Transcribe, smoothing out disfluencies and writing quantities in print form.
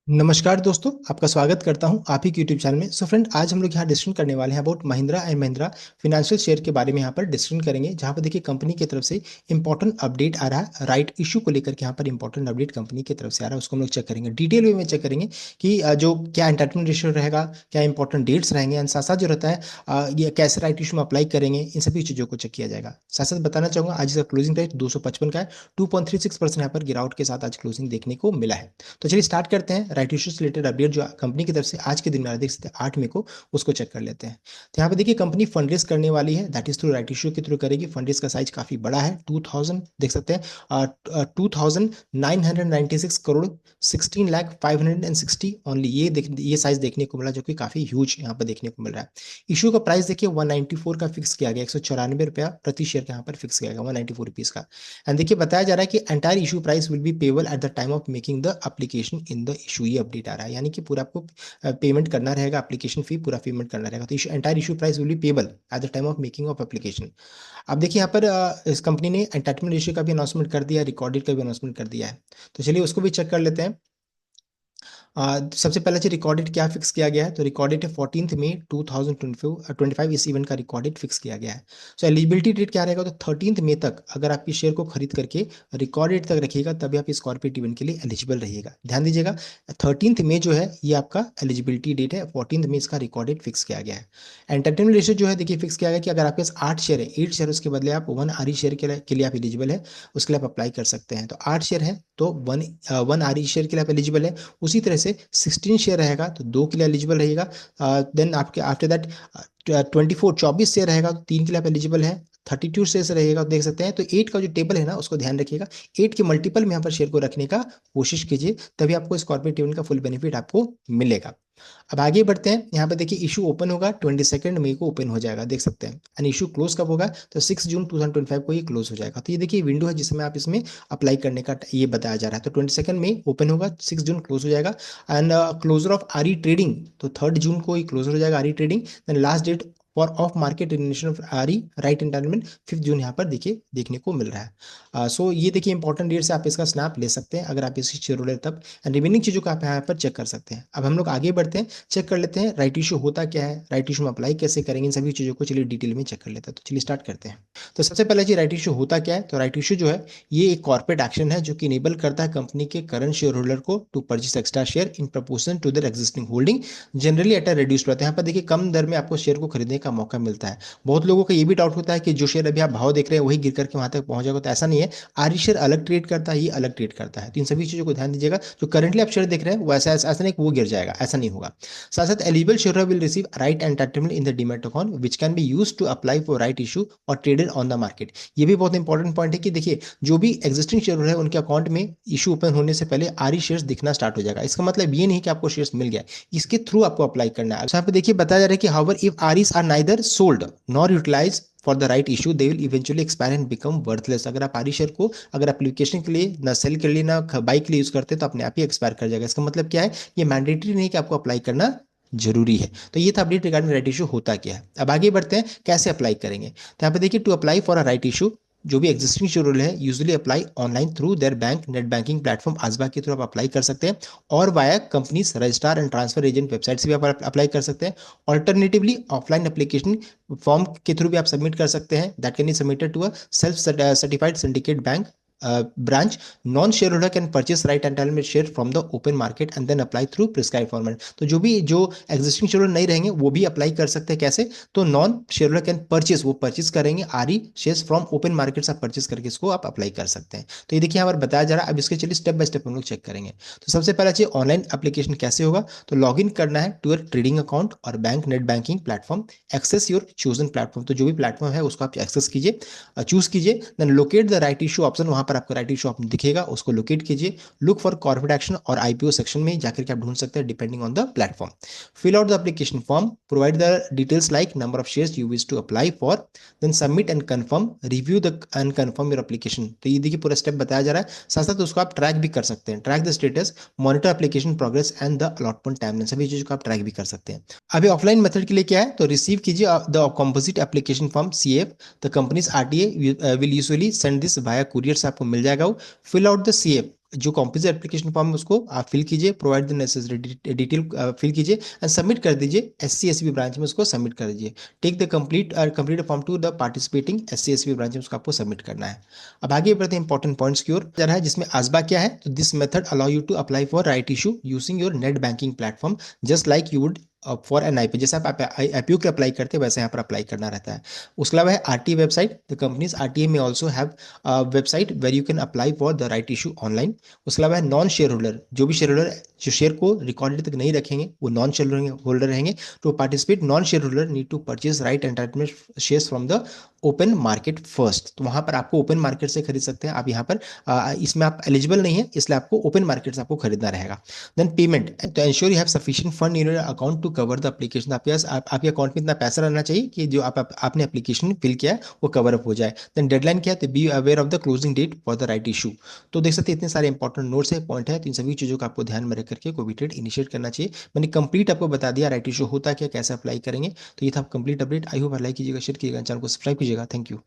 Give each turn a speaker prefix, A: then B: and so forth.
A: नमस्कार दोस्तों, आपका स्वागत करता हूं आप ही के यूट्यूब चैनल में। सो फ्रेंड, आज हम लोग यहाँ डिस्कशन करने वाले हैं about Mahindra and Mahindra financial share के बारे में। यहाँ पर डिस्कशन करेंगे जहाँ पर देखिए कंपनी की तरफ से इंपॉर्टेंट अपडेट आ रहा है राइट इशू को लेकर के। यहाँ पर इंपॉर्टेंट अपडेट कंपनी की तरफ से आ रहा है, उसको हम लोग चेक करेंगे, डिटेल वे में चेक करेंगे कि जो क्या एंटाइटलमेंट रेशियो रहेगा, क्या इंपॉर्टेंट डेट्स रहेंगे, एंड साथ साथ जो रहता है ये कैसे राइट इशू में अप्लाई करेंगे, इन सभी चीज़ों को चेक किया जाएगा। साथ साथ बताना चाहूँगा आज इसका क्लोजिंग प्राइस 255 का है, 2.36% यहाँ पर गिरावट के साथ आज क्लोजिंग देखने को मिला है। तो चलिए स्टार्ट करते हैं राइट इश्यूज रिलेटेड अपडेट जो कंपनी की तरफ से आज के दिन में देख सकते हैं 8 मई को, उसको चेक कर लेते हैं। तो यहाँ पे देखिए कंपनी फंड रेज करने वाली है, that is through right issue के थ्रू करेगी। फंड रेज का साइज काफी बड़ा है, 2000 देख सकते हैं, 2996 करोड़ 16,05,60 ओनली, ये साइज देखने को मिला, जो कि काफी ह्यूज यहाँ पर देखने को मिल रहा है। इशू का प्राइस देखिए 194 का फिक्स किया गया, 194 रुपया प्रति शेयर का यहाँ पर फिक्स किया गया, 194 रुपीज का। एंड देखिए बताया जा रहा है कि entire issue price will be payable at the time of making the application in the issue. ये अपडेट आ रहा है, यानी कि पूरा आपको पेमेंट करना रहेगा, एप्लीकेशन फी पूरा पेमेंट करना रहेगा। तो entire issue price will be payable at the time of making of application. अब देखिए यहाँ पर इस कंपनी ने एंटाइटलमेंट रेशियो का भी अनाउंसमेंट कर दिया, रिकॉर्डेड का भी अनाउंसमेंट कर दिया है। तो चलिए उसको भी चेक कर लेते हैं। सबसे पहले जो रिकॉर्डेड क्या फिक्स किया गया है, तो रिकॉर्डेड है 14 मई 2025, इस इवेंट का रिकॉर्डेड फिक्स किया गया है। सो एलिजिबिलिटी डेट क्या रहेगा, तो 13 मई तक अगर आप इस शेयर को खरीद करके रिकॉर्डेड तक रखिएगा तभी आप इस कॉर्पोरेट इवेंट के लिए एलिजिबल रहिएगा। ध्यान दीजिएगा, 13 मई जो है ये आपका एलिजिबिलिटी डेट है, 14 मई इसका रिकॉर्डेड फिक्स किया गया है। एंटरटेनमेंट रेशियो जो है देखिए फिक्स किया गया कि अगर आपके पास 8 शेयर है, 8 शेयर उसके बदले आप 1 आरई शेयर के लिए आप एलिजिबल है, उसके लिए आप अप्लाई कर सकते हैं। तो 8 शेयर है तो 1 आरई शेयर के लिए आप एलिजिबल है। उसी तरह से 16 शेयर रहेगा तो 2 के लिए एलिजिबल रहेगा। देन आपके आफ्टर दैट 24 शेयर रहेगा तो 3 के लिए आप एलिजिबल है। 32 शेयर रहेगा तो देख सकते हैं। तो 8 का जो टेबल है ना, उसको ध्यान रखिएगा, 8 के मल्टीपल में यहाँ पर शेयर को रखने का कोशिश कीजिए, तभी आपको इस कॉर्पोरेट इवेंट का फुल बेनिफिट आपको मिलेगा। अब आगे बढ़ते हैं। यहाँ पे देखिए इशू ओपन होगा 22 मई को ओपन हो जाएगा, देख सकते हैं। एंड इशू क्लोज कब होगा, तो 6 जून 2025 को ये क्लोज हो जाएगा। तो ये देखिए विंडो है जिसमें आप इसमें अप्लाई करने का ये बताया जा रहा है। तो 22 मई ओपन होगा, 6 जून क्लोज हो जाएगा। And closure of RE trading, तो 3 जून को ही क्लोजर हो जाएगा RE trading. Then last date for of market elimination of RE right entitlement 5 June यहाँ पर देखिए देखने को मिल रहा है। सो ये देखिए इंपॉर्टेंट डेट से आप इसका स्नैप ले सकते हैं अगर आप इसकी शेयर होल्डर तब। एंड रिमेनिंग चीज़ों को आप यहाँ पर चेक कर सकते हैं। अब हम लोग आगे बढ़ते हैं, चेक कर लेते हैं राइट इशू होता क्या है, राइट इशू में अप्लाई कैसे करेंगे, इन सभी चीज़ों को चलिए डिटेल में चेक कर लेते हैं। तो चलिए स्टार्ट करते हैं। तो सबसे पहले जी राइट इशू होता क्या है, तो राइट इशू जो है ये एक कॉर्पोरेट एक्शन है जो कि इनेबल करता है कंपनी के करंट शेयर होल्डर को to purchase extra share in proportion to their existing holding, generally at a reduced price. यहाँ पर देखिए कम दर में आपको शेयर को खरीदने का मौका मिलता है। बहुत लोगों का ये भी डाउट होता है कि जो शेयर अभी आप भाव देख रहे हैं वही गिर करके वहां तक पहुंच जाएगा, तो ऐसा नहीं है। आरई शेयर अलग ट्रेड करता है, ये अलग ट्रेड करता है। तो इन सभी चीज़ों को ध्यान दीजिएगा, जो करंटली आप शेयर देख रहे हैं वो ऐसा नहीं कि वो गिर जाएगा, ऐसा नहीं होगा। साथ साथ eligible share will receive right entitlement in the demat account which can be use to apply for right issue और ट्रेडेड ऑन द मार्केट। ये भी बहुत इंपॉर्टेंट पॉइंट है कि देखिए जो भी एग्जिस्टिंग शेयर है उनके अकाउंट में इशू ओपन होने से पहले आरई शेयर्स दिखना स्टार्ट हो जाएगा। इसका मतलब ये नहीं कि आपको शेयर्स मिल गया, इसके थ्रू आपको अप्लाई करना है। यहाँ पे देखिए बताया जा रहा है कि however if REs are neither sold nor utilise for the right issue they will eventually expire and become worthless. अगर आप आरई शेयर को अगर एप्लीकेशन के लिए ना सेल के लिए ना बाई के लिए यूज करते हैं तो अपने आप ही एक्सपायर कर जाएगा। इसका मतलब क्या है, ये मैंडेटरी नहीं कि आपको अप्लाई करना जरूरी है। तो ये था अपडेट रिगार्डिंग राइट इशू होता क्या है। अब आगे बढ़ते हैं कैसे अप्लाई करेंगे। तो यहाँ पे देखिए to apply for a right issue, जो भी एग्जिस्टिंग शेड्यूल है usually apply online through their bank net banking platform ASBA के थ्रू आप अप्लाई कर सकते हैं, और via companies registrar and transfer agent website से भी आप अप्लाई कर सकते हैं। ऑल्टरनेटिवली ऑफलाइन एप्लीकेशन फॉर्म के थ्रू भी आप सबमिट कर सकते हैं, that can be submitted to a self certified syndicate bank branch. Non-shareholder can purchase right entitlement share from the open market and then apply through prescribed format. तो जो existing share holder नहीं रहेंगे वो भी apply कर सकते हैं। कैसे, तो non share holder can purchase, वो परचेस करेंगे आरई शेयर्स फ्रॉम ओपन मार्केट से आप परचेस करके इसको आप अप्लाई कर सकते हैं। तो ये देखिए यहाँ पर बताया जा रहा है। अब इसके चलिए स्टेप बाय स्टेप हम लोग चेक करेंगे। तो सबसे पहला चीज ऑनलाइन एप्लीकेशन कैसे होगा, तो लॉग इन करना है टू योर ट्रेडिंग अकाउंट और bank net banking platform, access your chosen platform, तो जो भी प्लेटफॉर्म है उसको आप एक्सेस कीजिए, चूज कीजिए। Then locate the right issue option, वहां पर आपको राइट इशू ऑप्शन दिखेगा, उसको लोकेट कीजिए। लुक फॉर कॉर्पोरेट एक्शन और आईपीओ सेक्शन में जाकर के आप ढूंढ सकते हैं depending on the platform. Fill out the application form, provide the details like number of shares you wish to apply for, then submit and confirm, review the and confirm your application. तो ये देखिए पूरा step बताया जा रहा है। साथ साथ उसको आप ट्रैक भी कर सकते हैं, track the status, monitor application progress and the allotment timeline, सभी चीजों को आप ट्रैक भी कर सकते हैं। अभी ऑफलाइन मेथड के लिए क्या है, तो रिसीव कीजिए the composite application form CF, the company's RTA will usually send this via courier से आपको मिल जाएगा वो। फिल आउट द सीएफ जो कॉम्पोजिट एप्लीकेशन फॉर्म है उसको आप फिल कीजिए, provide the necessary detail fill कीजिए एंड सबमिट कर दीजिए। SC SB ब्रांच में उसको सबमिट कर दीजिए। Take the complete form to the participating SC SB branch में उसको आपको सबमिट करना है। अब आगे बढ़ते हैं इंपॉर्टेंट पॉइंट्स की ओर। जा रहा है जिसमें आसबा क्या है, तो this method allow you to apply for right issue using your net banking platform just like you would for an IP। जैसे आप IPO के अप्लाई करते हैं वैसे यहाँ पर अप्लाई करना रहता है। उसके अलावा है RTA website. The company's RTA में also have website where you can apply for the right issue online. उसके अलावा है नॉन शेयर होल्डर, जो भी शेयर होल्डर जो शेयर को रिकॉर्डेड तक नहीं रखेंगे वो नॉन शेयर होल्डर रहेंगे। To participate non share holder need to purchase right entitlement shares from the open market first. तो वहां पर आपको ओपन मार्केट से खरीद सकते हैं आप। यहाँ पर इसमें आप एलिजिबल नहीं है, इसलिए आपको ओपन मार्केट से आपको खरीदना रहेगा। देन पेमेंट, तो ensure you have sufficient fund in your account to cover the application. आपके पास आपके अकाउंट में इतना पैसा रहना चाहिए कि जो आपने एप्लीकेशन फिल किया है वो कवर अप हो जाए। देन डेडलाइन क्या है, तो be aware of the closing date for the right issue. तो देख सकते हैं इतने सारे इंपॉर्टेंट नोट्स है, पॉइंट है, तो इन सभी चीज़ों को आपको ध्यान में रख करके कोई भी ट्रेड इनिशिएट करना चाहिए। मैंने कंप्लीट आपको बता दिया राइट इशू होता क्या, कैसे अप्लाई करेंगे। तो ये था complete update. I hope like कीजिएगा, शेयर कीजिएगा, चैनल को सब्सक्राइब कीजिएगा। Thank you.